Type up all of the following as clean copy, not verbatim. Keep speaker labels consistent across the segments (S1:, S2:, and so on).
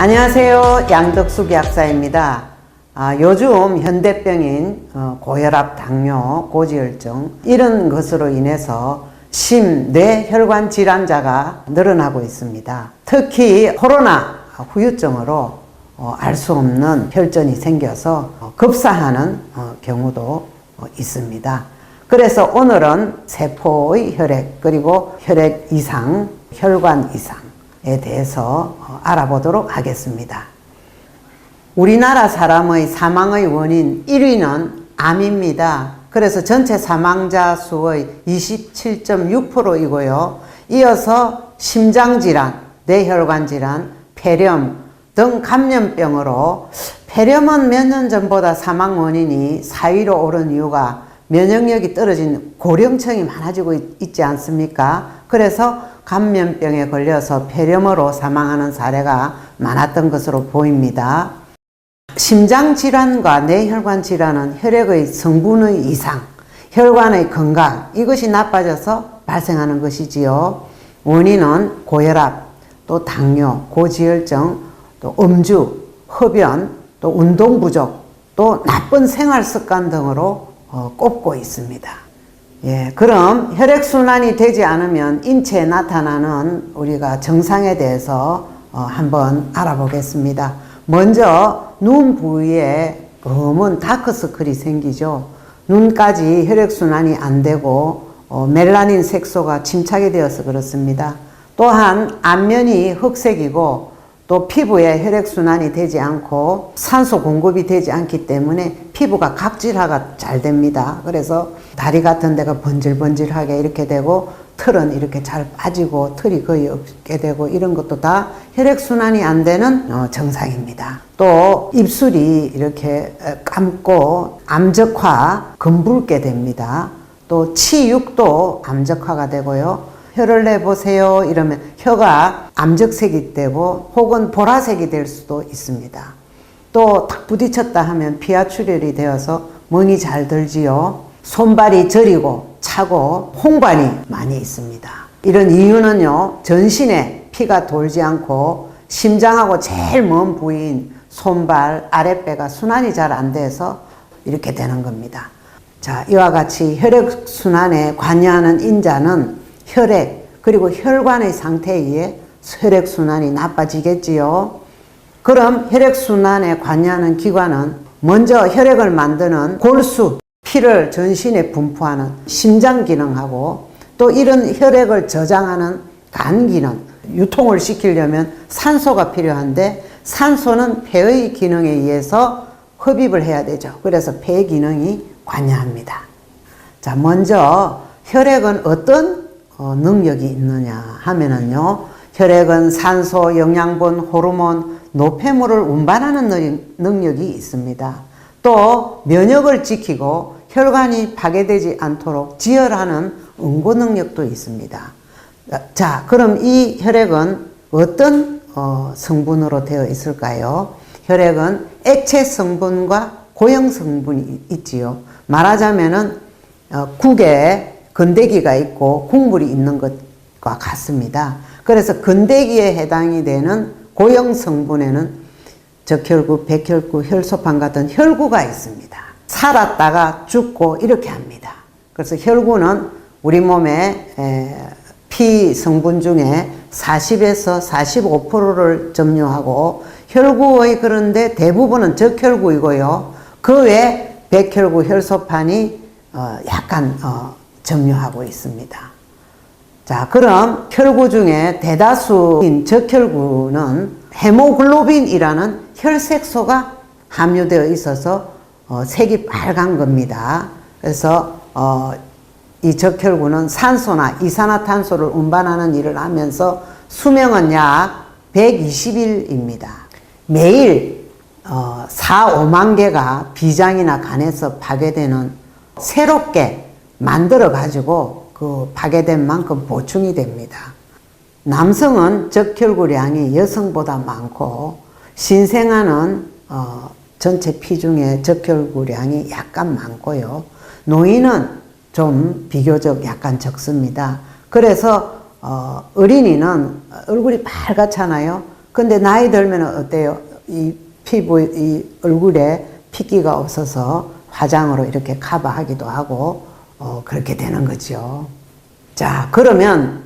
S1: 안녕하세요. 양덕숙 약사입니다. 요즘 현대병인 고혈압, 당뇨, 고지혈증 이런 것으로 인해서 심, 뇌, 혈관 질환자가 늘어나고 있습니다. 특히 코로나 후유증으로 알 수 없는 혈전이 생겨서 급사하는 경우도 있습니다. 그래서 오늘은 세포의 혈액 그리고 혈액 이상, 혈관 이상에 대해서 알아보도록 하겠습니다. 우리나라 사람의 사망의 원인 1위는 암입니다. 그래서 전체 사망자 수의 27.6%이고요. 이어서 심장질환, 뇌혈관 질환, 폐렴 등 감염병으로 폐렴은 몇 년 전보다 사망 원인이 4위로 오른 이유가 면역력이 떨어진 고령층이 많아지고 있지 않습니까? 그래서 감염병에 걸려서 폐렴으로 사망하는 사례가 많았던 것으로 보입니다. 심장질환과 뇌혈관 질환은 혈액의 성분의 이상, 혈관의 건강 이것이 나빠져서 발생하는 것이지요. 원인은 고혈압, 또 당뇨, 고지혈증, 또 음주, 흡연, 또 운동 부족, 또 나쁜 생활 습관 등으로 꼽고 있습니다. 그럼 혈액순환이 되지 않으면 인체에 나타나는 우리가 증상에 대해서 한번 알아보겠습니다. 먼저 눈 부위에 검은 다크서클이 생기죠. 눈까지 혈액순환이 안 되고 멜라닌 색소가 침착이 되어서 그렇습니다. 또한 안면이 흑색이고 또 피부에 혈액순환이 되지 않고 산소 공급이 되지 않기 때문에 피부가 각질화가 잘 됩니다. 그래서 다리 같은 데가 번질번질하게 이렇게 되고 털은 이렇게 잘 빠지고 털이 거의 없게 되고 이런 것도 다 혈액순환이 안 되는 증상입니다. 또 입술이 이렇게 감고 암적화, 검붉게 됩니다. 또 치육도 암적화가 되고요. 혀를 내보세요 이러면 혀가 암적색이 되고 혹은 보라색이 될 수도 있습니다. 또 탁 부딪혔다 하면 피하출혈이 되어서 멍이 잘 들지요. 손발이 저리고 차고 홍반이 많이 있습니다. 이런 이유는요, 전신에 피가 돌지 않고 심장하고 제일 먼 부위인 손발, 아랫배가 순환이 잘 안 돼서 이렇게 되는 겁니다. 자, 이와 같이 혈액순환에 관여하는 인자는 혈액 그리고 혈관의 상태에 의해 혈액순환이 나빠지겠지요. 그럼 혈액순환에 관여하는 기관은 먼저 혈액을 만드는 골수, 피를 전신에 분포하는 심장 기능하고 또 이런 혈액을 저장하는 간 기능, 유통을 시키려면 산소가 필요한데 산소는 폐의 기능에 의해서 흡입을 해야 되죠. 그래서 폐 기능이 관여합니다. 자, 먼저 혈액은 어떤 능력이 있느냐 하면은요, 혈액은 산소, 영양분, 호르몬, 노폐물을 운반하는 능력이 있습니다. 또 면역을 지키고 혈관이 파괴되지 않도록 지혈하는 응고 능력도 있습니다. 자, 그럼 이 혈액은 어떤 성분으로 되어 있을까요? 혈액은 액체 성분과 고형 성분이 있지요. 말하자면은 국에 건더기가 있고 국물이 있는 것과 같습니다. 그래서 건더기에 해당이 되는 고형 성분에는 적혈구, 백혈구, 혈소판 같은 혈구가 있습니다. 살았다가 죽고 이렇게 합니다. 그래서 혈구는 우리 몸의 피 성분 중에 40에서 45%를 점유하고 혈구의 그런데 대부분은 적혈구이고요. 그 외에 백혈구, 혈소판이 약간 점유하고 있습니다. 자, 그럼 혈구 중에 대다수인 적혈구는 헤모글로빈이라는 혈색소가 함유되어 있어서 색이 빨간 겁니다. 그래서 이 적혈구는 산소나 이산화탄소를 운반하는 일을 하면서 수명은 약 120일입니다. 매일 4, 5만 개가 비장이나 간에서 파괴되는 새롭게 만들어 가지고 그 파괴된 만큼 보충이 됩니다. 남성은 적혈구량이 여성보다 많고 신생아는 전체 피 중에 적혈구량이 약간 많고요. 노인은 좀 비교적 약간 적습니다. 그래서 어린이는 얼굴이 빨갛잖아요. 근데 나이 들면 어때요? 이 피부, 이 얼굴에 핏기가 없어서 화장으로 이렇게 커버하기도 하고, 그렇게 되는 거죠. 자, 그러면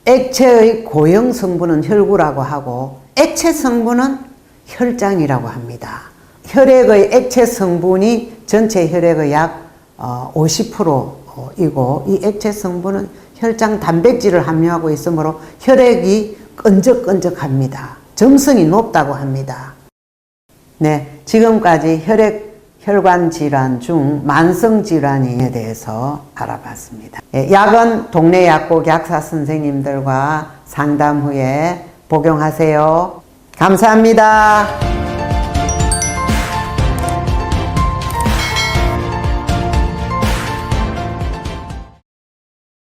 S1: 액체의 고형 성분은 혈구라고 하고, 액체 성분은 혈장이라고 합니다. 혈액의 액체 성분이 전체 혈액의 약 50%이고, 이 액체 성분은 혈장 단백질을 함유하고 있으므로 혈액이 끈적끈적합니다. 점성이 높다고 합니다. 네, 지금까지 혈관 질환 중 만성 질환에 대해서 알아봤습니다. 약은 동네 약국 약사 선생님들과 상담 후에 복용하세요. 감사합니다.